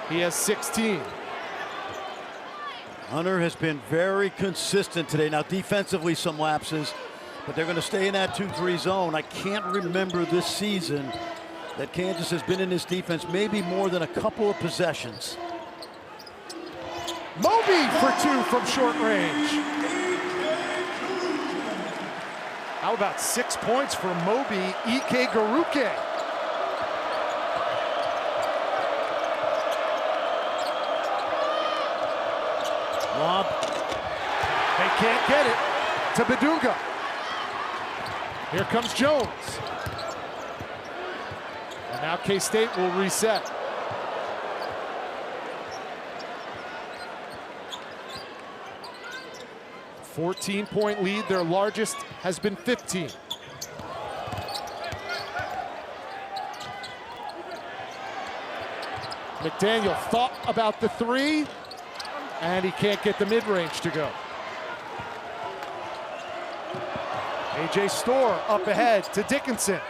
He has 16. Hunter has been very consistent today. Now defensively some lapses, but they're going to stay in that 2-3 zone. I can't remember this season that Kansas has been in this defense maybe more than a couple of possessions. Moby for 2 from short range. How about 6 points for Moby Ike Garuke? Lob. They can't get it to Padunga. Here comes Jones. And now K-State will reset. A 14-point lead. Their largest has been 15. McDaniel thought about the 3, and he can't get the mid-range to go. A.J. Storr up ahead to Dickinson.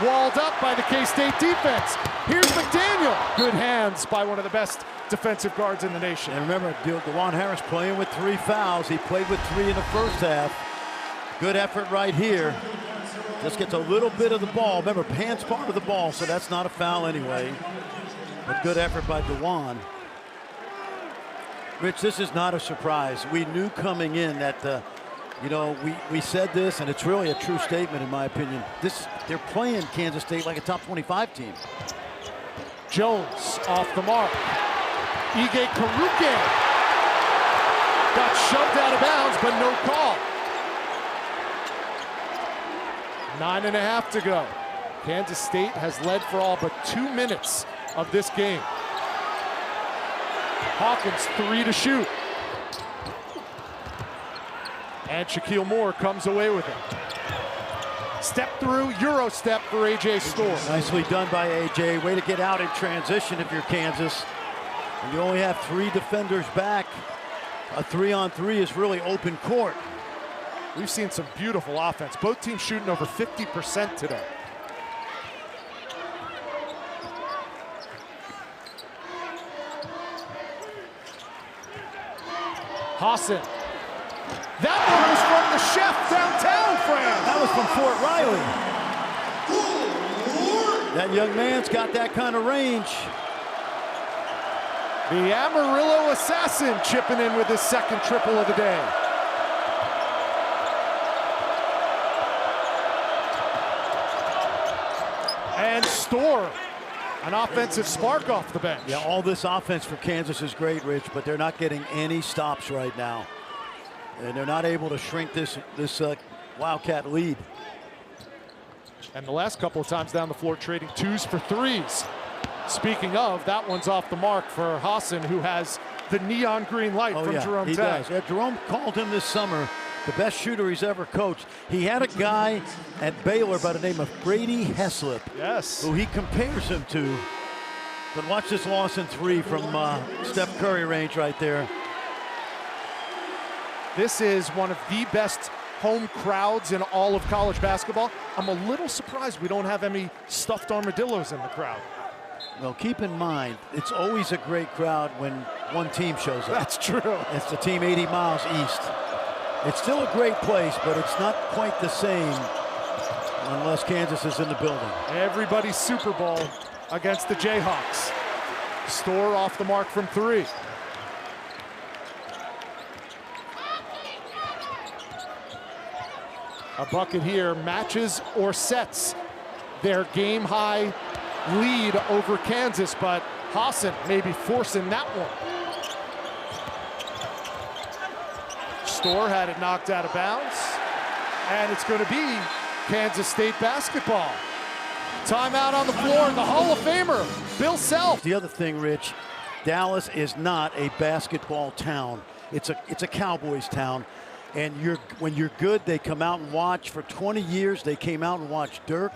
Walled up by the K-State defense. Here's McDaniel. Good hands by one of the best defensive guards in the nation. And remember, DeJuan Harris playing with 3 fouls. He played with 3 in the first half. Good effort right here. Just gets a little bit of the ball. Remember, hands part of the ball, so that's not a foul anyway. But good effort by DeJuan. Rich, this is not a surprise. We knew coming in that, we said this, and it's really a true statement in my opinion. They're playing Kansas State like a top 25 team. Jones off the mark. Ige Karuke got shoved out of bounds, but no call. 9.5 to go. Kansas State has led for all but 2 minutes of this game. Hawkins 3 to shoot. And Shaquille Moore comes away with it. Step through, Euro step for A.J. Storr. Nicely done by A.J. Way to get out in transition if you're Kansas. And you only have 3 defenders back. A 3-on-3 is really open court. We've seen some beautiful offense. Both teams shooting over 50% today. Hassan. That one was from the chef downtown, Fran. That was from Fort Riley. That young man's got that kind of range. The Amarillo assassin chipping in with his second triple of the day. And Storr, an offensive spark off the bench. Yeah, all this offense for Kansas is great, Rich, but they're not getting any stops right now. And they're not able to shrink this Wildcat lead. And the last couple of times down the floor trading 2s for 3s. Speaking of, that one's off the mark for Hassan, who has the neon green light from Jerome he Tang. does. Yeah, Jerome called him this summer the best shooter he's ever coached. He had a guy at Baylor by the name of Brady Heslip, yes, who he compares him to. But watch this loss in 3 from Steph Curry range right there. This is one of the best home crowds in all of college basketball. I'm a little surprised we don't have any stuffed armadillos in the crowd. Well, keep in mind, it's always a great crowd when one team shows up. That's true. It's the team 80 miles east. It's still a great place, but it's not quite the same unless Kansas is in the building. Everybody's Super Bowl against the Jayhawks. Storr off the mark from 3. A bucket here matches or sets their game-high lead over Kansas, but Hassan may be forcing that one. Storr had it knocked out of bounds, and it's going to be Kansas State basketball. Timeout on the floor, the Hall of Famer, Bill Self. The other thing, Rich, Dallas is not a basketball town. It's a Cowboys town. And when you're good, they come out and watch. For 20 years, they came out and watched Dirk.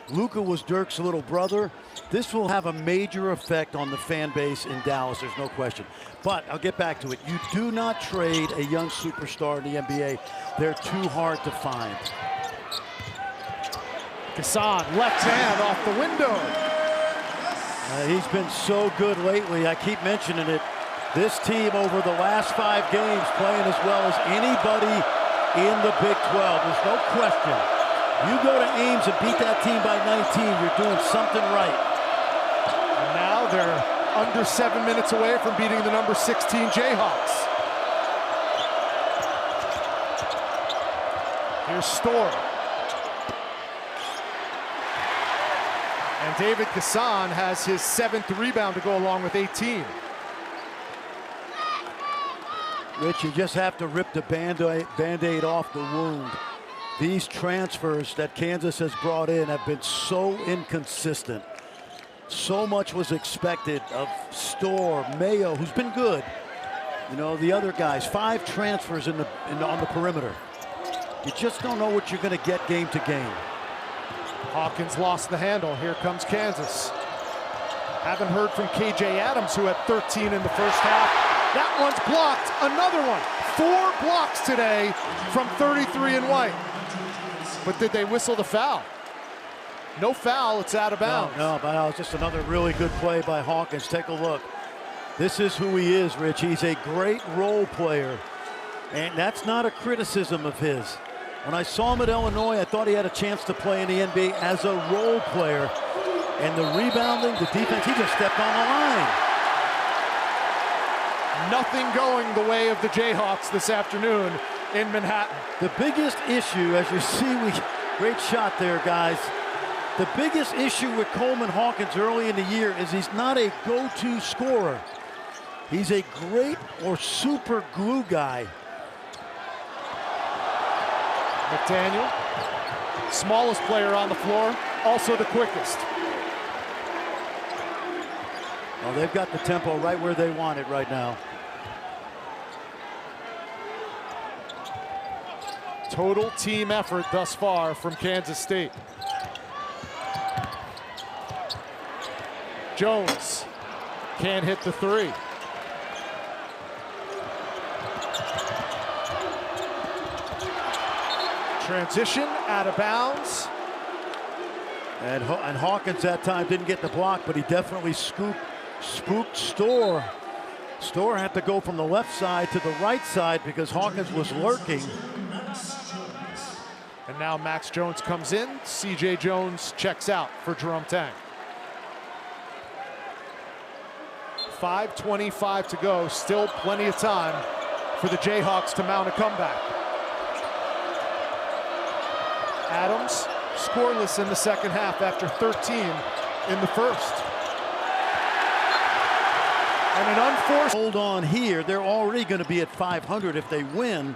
Luka was Dirk's little brother. This will have a major effect on the fan base in Dallas, there's no question. But I'll get back to it. You do not trade a young superstar in the NBA. They're too hard to find. Hassan, left hand off the window. He's been so good lately. I keep mentioning it. This team over the last 5 games playing as well as anybody in the Big 12. There's no question. You go to Ames and beat that team by 19, you're doing something right. And now they're under 7 minutes away from beating the number 16 Jayhawks. Here's Storr. And David Hassan has his 7th rebound to go along with 18. Rich, you just have to rip the Band-Aid off the wound. These transfers that Kansas has brought in have been so inconsistent. So much was expected of Storr, Mayo, who's been good. You know, the other guys, 5 transfers on the perimeter. You just don't know what you're going to get game to game. Hawkins lost the handle. Here comes Kansas. Haven't heard from KJ Adams, who had 13 in the first half. That one's blocked. Another one. 4 blocks today from 33 in white. But did they whistle the foul? No foul, it's out of bounds. No, but it's just another really good play by Hawkins. Take a look. This is who he is, Rich. He's a great role player, and that's not a criticism of his. When I saw him at Illinois, I thought he had a chance to play in the NBA as a role player. And the rebounding, the defense, he just stepped on the line. Nothing going the way of the Jayhawks this afternoon in Manhattan. The biggest issue, as you see, great shot there, guys. The biggest issue with Coleman Hawkins early in the year is he's not a go-to scorer. He's a great or super glue guy. McDaniel, smallest player on the floor, also the quickest. Well, they've got the tempo right where they want it right now. Total team effort thus far from Kansas State. Jones can't hit the 3. Transition out of bounds. And Hawkins that time didn't get the block, but he definitely spooked Storr. Storr had to go from the left side to the right side because Hawkins was lurking. And now Max Jones comes in. C.J. Jones checks out for Jerome Tang. 5:25 to go. Still plenty of time for the Jayhawks to mount a comeback. Adams scoreless in the second half after 13 in the first. And an unforced hold on here. They're already going to be at 500 if they win.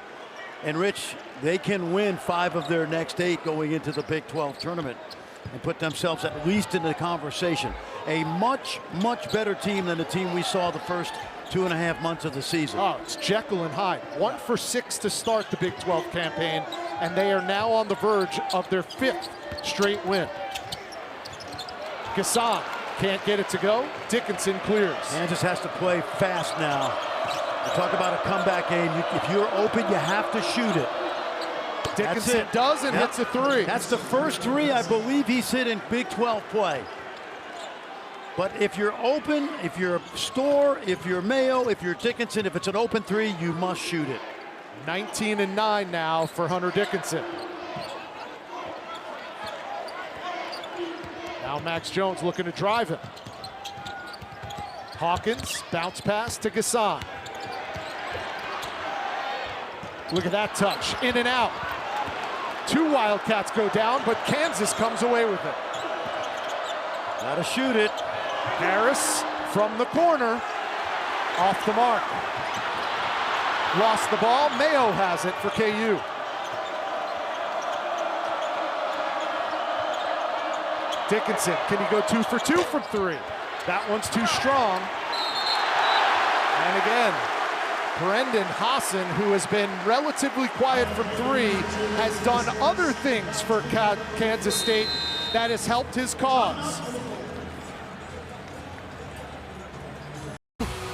And Rich, they can win 5 of their next 8 going into the Big 12 tournament and put themselves at least in the conversation. A much, much better team than the team we saw the first 2.5 months of the season. Oh, it's Jekyll and Hyde. 1 for 6 to start the Big 12 campaign, and they are now on the verge of their 5th straight win. Gasson can't get it to go. Dickinson clears. Kansas has to play fast now. You talk about a comeback game. If you're open, you have to shoot it. Dickinson does and hits a 3. That's the first 3 I believe he's hit in Big 12 play. But if you're open, if you're Storr, if you're Mayo, if you're Dickinson, if it's an open 3, you must shoot it. 19 and 9 now for Hunter Dickinson. Now Max Jones looking to drive him. Hawkins, bounce pass to Gasson. Look at that touch, in and out. 2 Wildcats go down, but Kansas comes away with it. Gotta shoot it. Harris from the corner, off the mark. Lost the ball, Mayo has it for KU. Dickinson, can he go 2 for 2 from 3? That one's too strong. And again, Brendan Hassan, who has been relatively quiet from 3, has done other things for Kansas State that has helped his cause.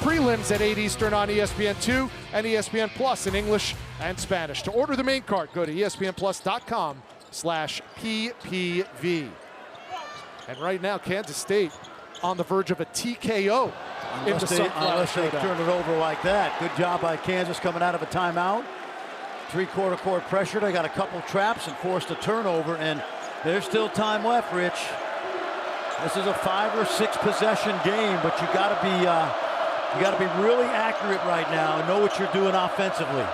Prelims at 8 Eastern on ESPN2 and ESPN Plus in English and Spanish. To order the main card, go to espnplus.com/PPV. And right now, Kansas State on the verge of a TKO in the Sunflower Showdown. Turn it over like that. Good job by Kansas coming out of a timeout. 3/4 court pressure. They got a couple traps and forced a turnover, and there's still time left, Rich. This is a 5 or 6 possession game, but you got to be really accurate right now and know what you're doing offensively.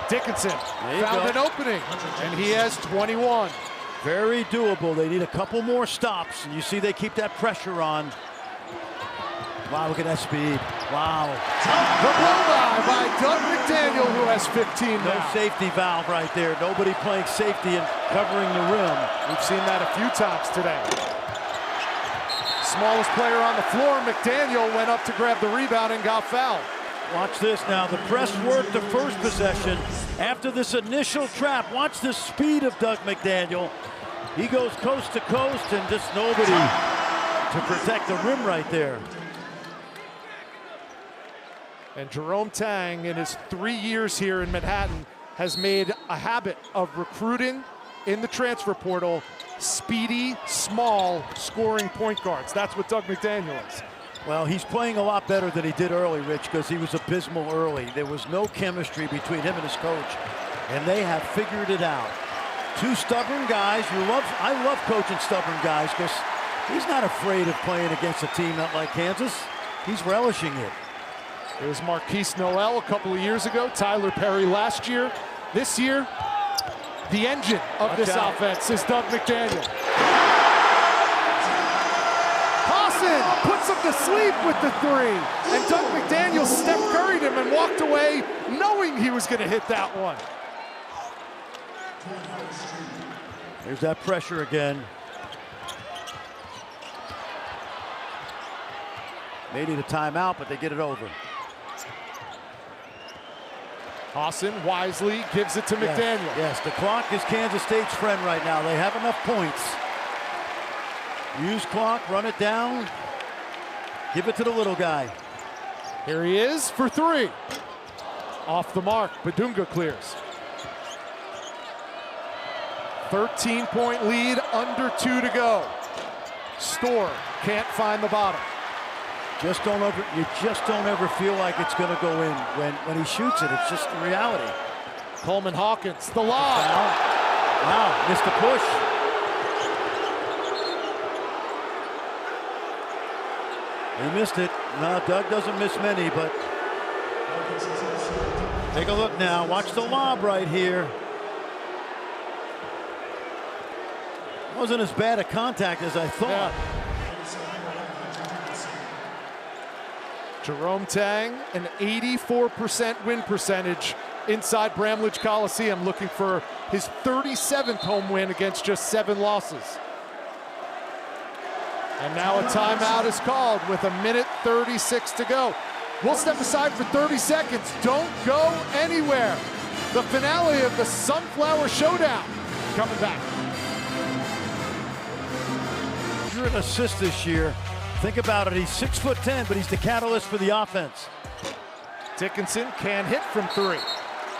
Dickinson found an opening, and he has 21. Very doable. They need a couple more stops, and you see they keep that pressure on. Wow, look at that speed. Wow. The blow by Doug McDaniel, who has 15 now. No safety valve right there. Nobody playing safety and covering the rim. We've seen that a few times today. Smallest player on the floor, McDaniel, went up to grab the rebound and got fouled. Watch this now. The press worked the first possession. After this initial trap, watch the speed of Doug McDaniel. He goes coast to coast and just nobody to protect the rim right there. And Jerome Tang, in his 3 years here in Manhattan, has made a habit of recruiting in the transfer portal speedy, small, scoring point guards. That's what Doug McDaniel is. Well, he's playing a lot better than he did early, Rich, because he was abysmal early. There was no chemistry between him and his coach, and they have figured it out. Two stubborn guys. I love coaching stubborn guys because he's not afraid of playing against a team not like Kansas. He's relishing it. It was Marquise Noel a couple of years ago, Tyler Perry last year. This year, the engine of this offense is Doug McDaniel. Hassan puts him to sleep with the three, and Doug McDaniel Steph Curry'd him and walked away knowing he was going to hit that one. There's that pressure again. They need a timeout, but they get it over. Hassan wisely gives it to McDaniel. Yes, the clock is Kansas State's friend right now. They have enough points. Use clock, run it down. Give it to the little guy. Here he is for three. Off the mark, Badunga clears. 13-point lead, under 2 to go. Storr can't find the bottom. You just don't ever feel like it's going to go in when he shoots it. It's just the reality. Coleman Hawkins, the lob. Wow, missed the push. He missed it. No, Doug doesn't miss many, but take a look now. Watch the lob right here. Wasn't as bad a contact as I thought. Yeah. Jerome Tang, an 84% win percentage inside Bramlage Coliseum, looking for his 37th home win against just 7 losses. And now a timeout is called with 1:36 to go. We'll step aside for 30 seconds. Don't go anywhere. The finale of the Sunflower Showdown coming back. An assist this year. Think about it, he's 6'10", but he's the catalyst for the offense. Dickinson can hit from 3.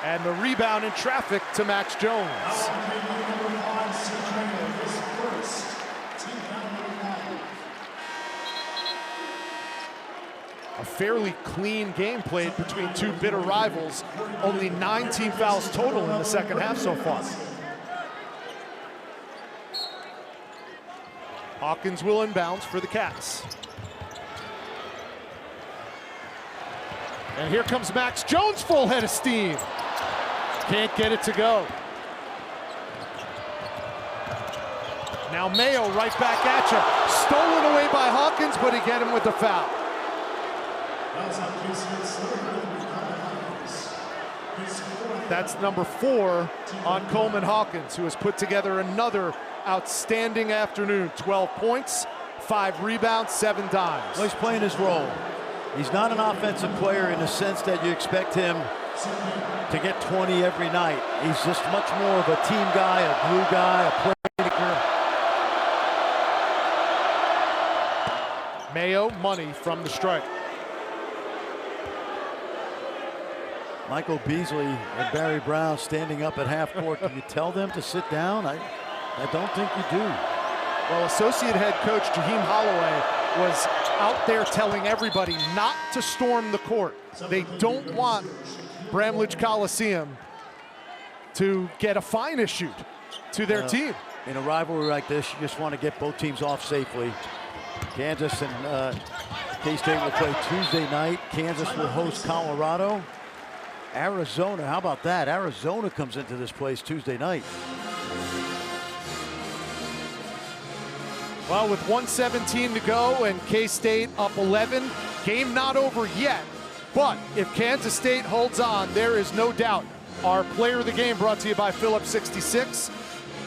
And the rebound in traffic to Max Jones. A fairly clean game played between two bitter rivals. Only 9 team fouls total in the second half so far. Hawkins will inbounds for the Cats. And here comes Max Jones, full head of steam. Can't get it to go. Now Mayo right back at you. Stolen away by Hawkins, but he get him with the foul. That's number 4 on Coleman Hawkins, who has put together another outstanding afternoon. 12 points, 5 rebounds, 7 dimes. Well, he's playing his role. He's not an offensive player in the sense that you expect him to get 20 every night. He's just much more of a team guy, a glue guy, a playmaker. Mayo, money from the strike. Michael Beasley and Barry Brown standing up at half court. Can you tell them to sit down? I don't think you do. Well, associate head coach Jaheim Holloway was out there telling everybody not to storm the court. They don't want Bramlage Coliseum to get a fine issued to their team. In a rivalry like this, you just want to get both teams off safely. Kansas and K-State will play Tuesday night. Kansas will host Colorado. Arizona, how about that? Arizona comes into this place Tuesday night. Well, with 1:17 to go and K-State up 11, game not over yet. But if Kansas State holds on, there is no doubt our player of the game, brought to you by Phillips 66,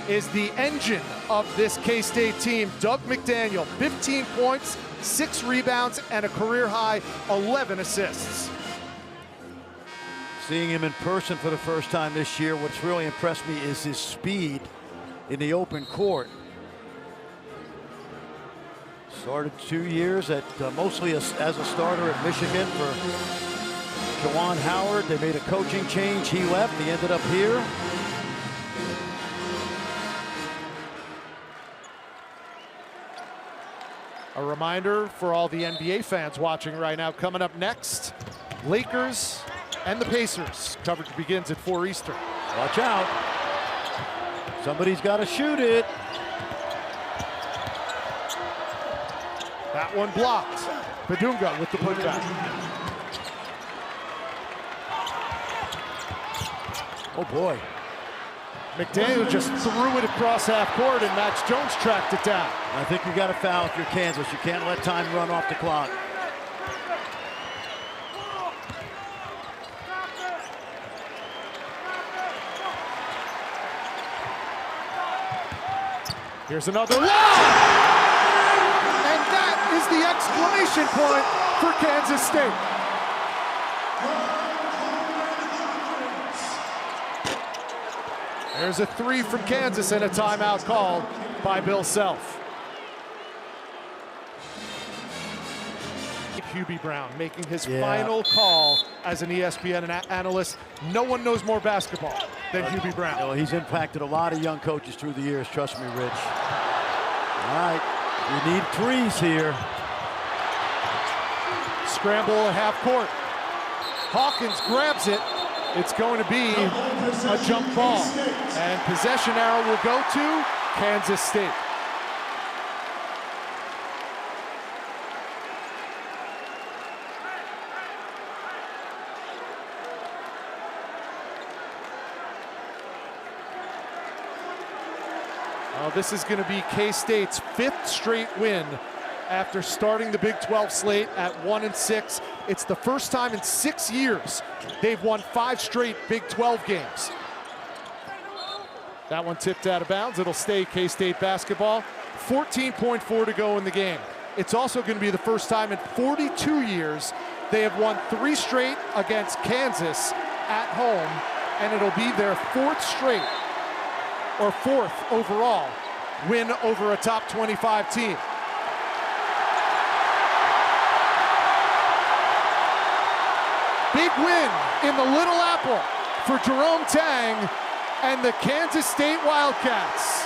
is the engine of this K-State team, Doug McDaniel. 15 points, 6 rebounds, and a career-high 11 assists. Seeing him in person for the first time this year, what's really impressed me is his speed in the open court. Started 2 years at mostly as a starter at Michigan for Juwan Howard, they made a coaching change. He left. He ended up here. A reminder for all the NBA fans watching right now, coming up next, Lakers and the Pacers. Coverage begins at 4 Eastern. Watch out. Somebody's got to shoot it. That one blocked. Badunga with the putback. Oh boy. McDaniel just threw it across half court and Max Jones tracked it down. I think you got to foul if you're Kansas. You can't let time run off the clock. Here's another one! And that is the exclamation point for Kansas State. There's a 3 from Kansas and a timeout called by Bill Self. Hubie Brown making his final call as an ESPN analyst. No one knows more basketball than Hubie Brown. You know, he's impacted a lot of young coaches through the years, trust me, Rich. All right, we need threes here. Scramble at half court. Hawkins grabs it. It's going to be a jump ball. And possession arrow will go to Kansas State. This is going to be K-State's 5th straight win after starting the Big 12 slate at 1-6. It's the first time in 6 years they've won 5 straight Big 12 games. That one tipped out of bounds. It'll stay K-State basketball. 14.4 to go in the game. It's also going to be the first time in 42 years they have won 3 straight against Kansas at home, and it'll be their 4th straight, or 4th overall, win over a top 25 team. Big win in the Little Apple for Jerome Tang and the Kansas State Wildcats.